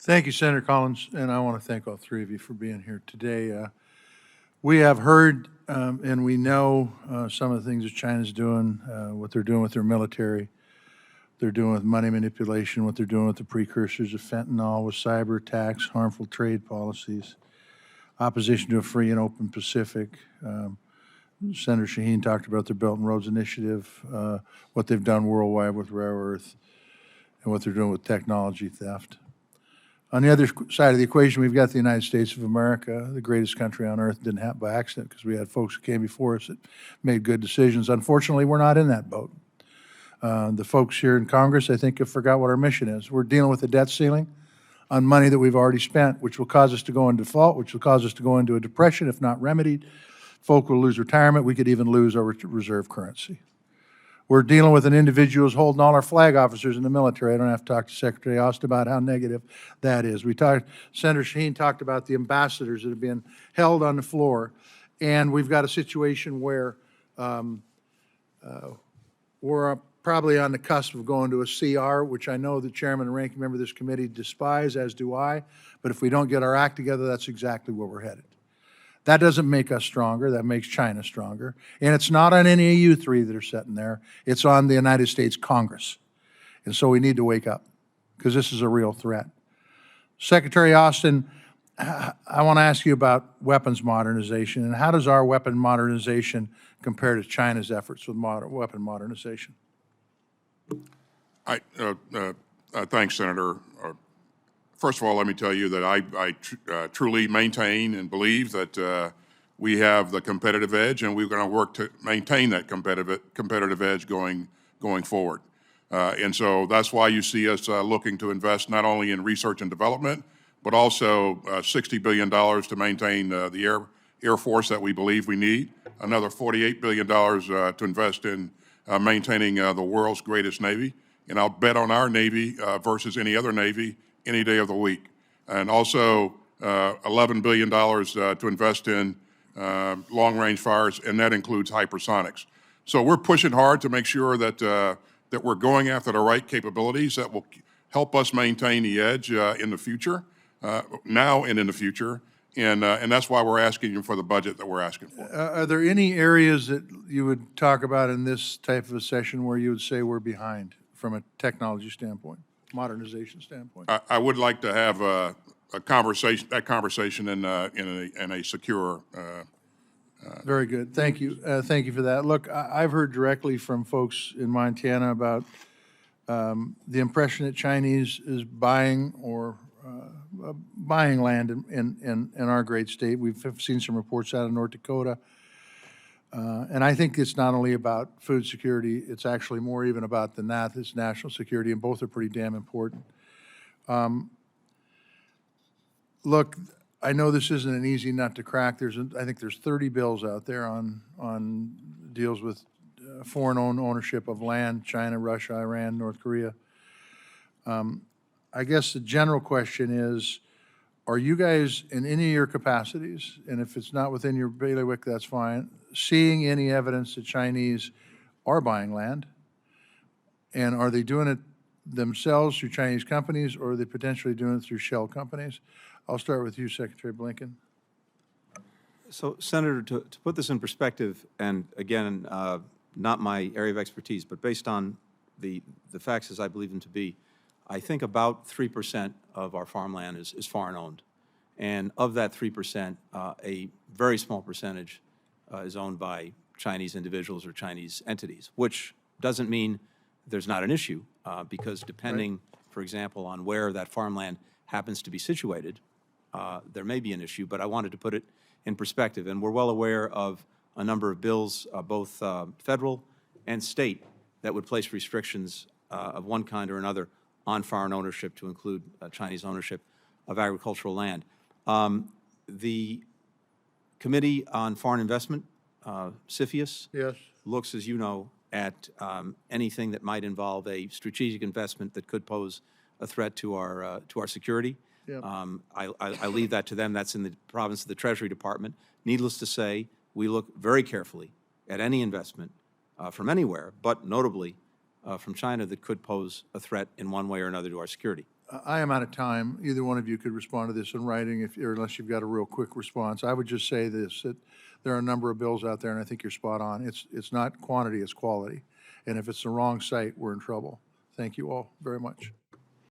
Thank you, Senator Collins, and I want to thank all three of you for being here today. We have heard and we know some of the things that China's doing, what they're doing with their military, they're doing with money manipulation, what they're doing with the precursors of fentanyl, with cyber attacks, harmful trade policies, opposition to a free and open Pacific. Senator Shaheen talked about their Belt and Roads Initiative, what they've done worldwide with rare earth, and what they're doing with technology theft. On the other side of the equation, we've got the United States of America, the greatest country on earth. Didn't happen by accident because we had folks who came before us that made good decisions. Unfortunately, we're not in that boat. The folks here in Congress, I think, have forgot what our mission is. We're dealing with a debt ceiling on money that we've already spent, which will cause us to go into default, which will cause us to go into a depression if not remedied. Folk will lose retirement. We could even lose our reserve currency. We're dealing with an individual who's holding all our flag officers in the military. I don't have to talk to Secretary Austin about how negative that is. Senator Shaheen talked about the ambassadors that have been held on the floor. And we've got a situation where we're probably on the cusp of going to a CR, which I know the chairman and ranking member of this committee despise, as do I. But if we don't get our act together, that's exactly where we're headed. That doesn't make us stronger. That makes China stronger. And it's not on any of you three that are sitting there. It's on the United States Congress. And so we need to wake up because this is a real threat. Secretary Austin, I want to ask you about weapons modernization. And how does our weapon modernization compare to China's efforts with weapon modernization? Thanks, Senator. First of all, let me tell you that I truly maintain and believe that we have the competitive edge, and we're going to work to maintain that competitive edge going forward. And so that's why you see us looking to invest not only in research and development, but also $60 billion to maintain the Air Force that we believe we need, another $48 billion to invest in maintaining the world's greatest Navy. And I'll bet on our Navy versus any other Navy any day of the week. And also $11 billion to invest in long-range fires, and that includes hypersonics. So we're pushing hard to make sure that, that we're going after the right capabilities that will help us maintain the edge in the future, now and in the future. And that's why we're asking you for the budget that we're asking for. Are there any areas that you would talk about in this type of a session where you would say we're behind from a technology standpoint? Modernization standpoint? I would like to have a conversation in a secure. Very good. Thank you. Thank you for that. Look, I've heard directly from folks in Montana about the impression that Chinese is buying or buying land in our great state. We've seen some reports out of North Dakota. And I think it's not only about food security, it's actually more even about than that. It's national security, and both are pretty damn important. Look, I know this isn't an easy nut to crack. I think there's 30 bills out there on deals with foreign-owned ownership of land, China, Russia, Iran, North Korea. I guess the general question is, are you guys, in any of your capacities, and if it's not within your bailiwick, that's fine, seeing any evidence that Chinese are buying land? And are they doing it themselves through Chinese companies, or are they potentially doing it through shell companies? I'll start with you, Secretary Blinken. So, Senator, to put this in perspective, and again, not my area of expertise, but based on the facts as I believe them to be, I think about 3% of our farmland is foreign-owned. And of that 3%, a very small percentage is owned by Chinese individuals or Chinese entities, which doesn't mean there's not an issue, because depending, for example, on where that farmland happens to be situated, there may be an issue, but I wanted to put it in perspective. And we're well aware of a number of bills, both federal and state, that would place restrictions of one kind or another on foreign ownership, to include Chinese ownership of agricultural land. The Committee on Foreign Investment, CFIUS, Yes. looks, as you know, at anything that might involve a strategic investment that could pose a threat to our security. Yep. I leave that to them. That's in the province of the Treasury Department. Needless to say, we look very carefully at any investment from anywhere, but notably from China, that could pose a threat in one way or another to our security. I am out of time. Either one of you could respond to this in writing if, or unless you've got a real quick response. I would just say this, that there are a number of bills out there, and I think you're spot on. It's not quantity, it's quality. And if it's the wrong site, we're in trouble. Thank you all very much.